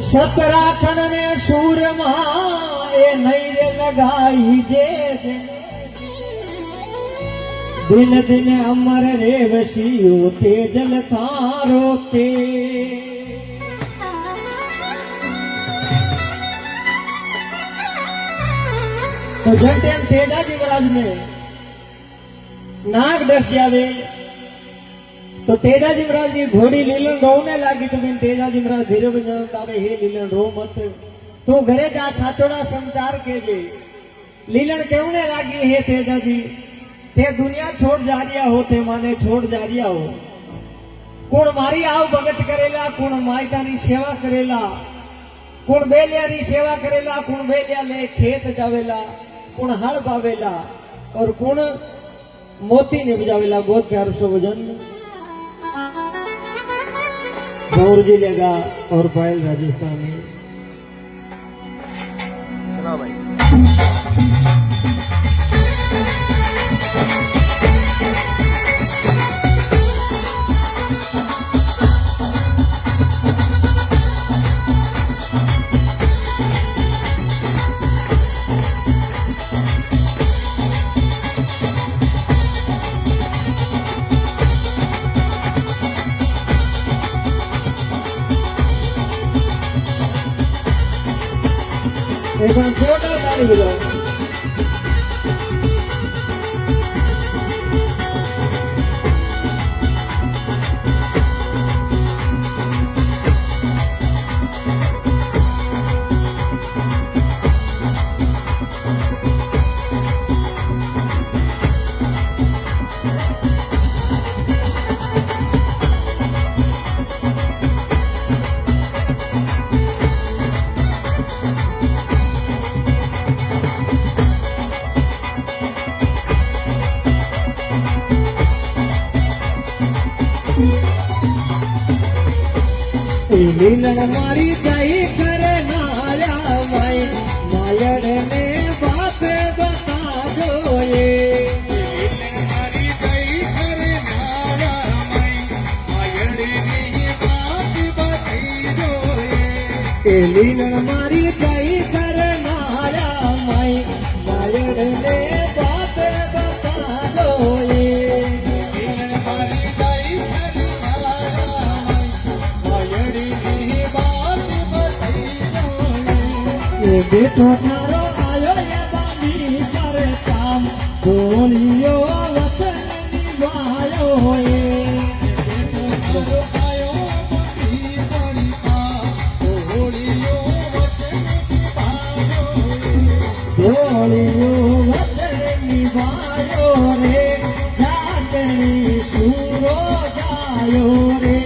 સતરાખંડ ને સૂરમાં એ નૈરે લગાઈ જે દિન દિન અમર રે વસીયો તેજલ થારો તે તો જટ એમ તેજાજી મહારાજ ને નાગ દસ્યાવે તો તેજાજી महाराज की घोड़ी लीलन रोने लागी तो मैं तेजाजी महाराज धीरे बतावे हे लीलन रो मत तू घरे जा साचोड़ा संचार के जे लीलन कहने लागी हे तेजाजी ते दुनिया छोड़ जा रिया हो ते माने छोड़ जा रिया हो कोण मारी आव भगत करेला कोण मायतानी सेवा करेला कोण बेलियानी सेवा करेला कोण बेलिया ले खेत जावेला कोण हल पावेला और कोण मोती ने बजावेला बहुत प्यार सो भजन गौर जी लेगा और पायल राजस्थानी सुना भाई। एक बार जोरदार ताली बजाओ। लीलन मारी जाई करे नाया माई मायड़ ने बात बता दो ये लीलन मारी जाई करे नाया माई मायड़ ने बात बताई दो ये लीलन मारी जाई करे नाया माई मायड़ ने बात बता दो ये लीलन मारी जाई करे नाया माई मायड़ ने बात बताई दो ये बेटो थारो आयो ये बानी करे काम बोलियो वचन निभायो ये बेटो थारो आयो बड़ी बड़ी का बोलियो वचन निभायो बोलियो वचन निभायो रे जातनी सूरो जायो रे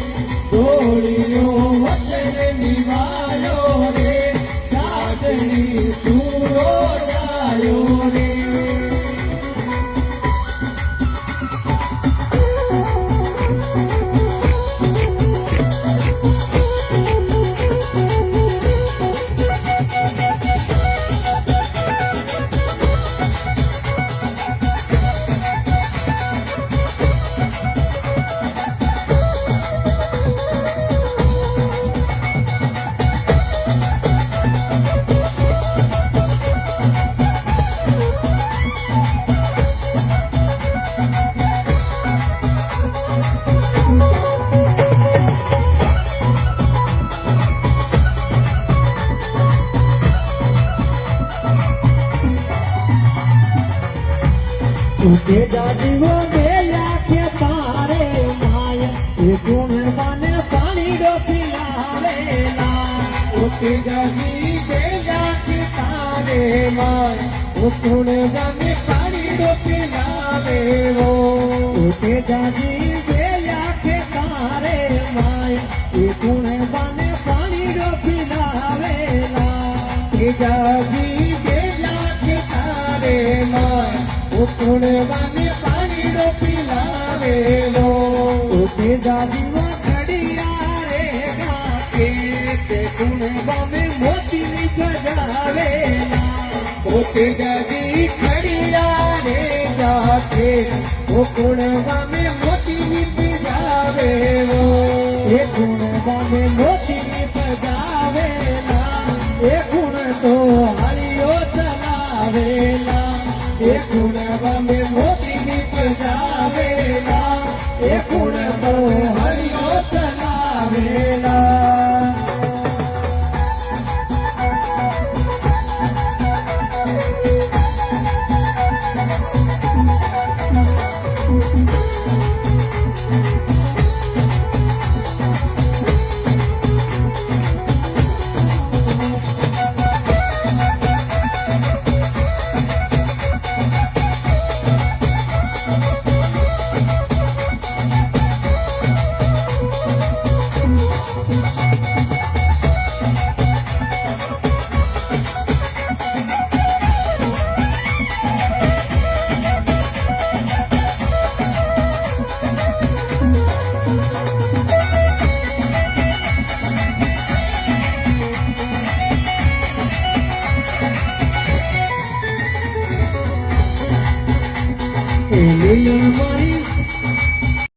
बोलियो वचन निभायो रे जातनी सूरो जायो रे उठे जाती वो बेला के पारे माया ये गुण माने पानी डोकी लावेला उठे जाती बेला के तारे माय उठुण जाने पानी डोके लावे वो उठे जाती बेला के तारे माया ये गुण माने पानी डोकी लावेला उठे जाती बेला के तारे माय उठुण जाने पानी डोके लावे वो उठे जाती वो खड़िया रे गाके ते गुण में मोती निकलावेला उठे जाती खड़िया रे जाके वो कुणवा में मोती निप जावे वो એ ગુણવાને મોતી પજાવેલા એ ગુણ તો હળિયો ચલાવેલા એ ગુણવાને મોતી પજાવેલા એ ગુણ તો હળિયો ચલાવેલા લીલણ મારી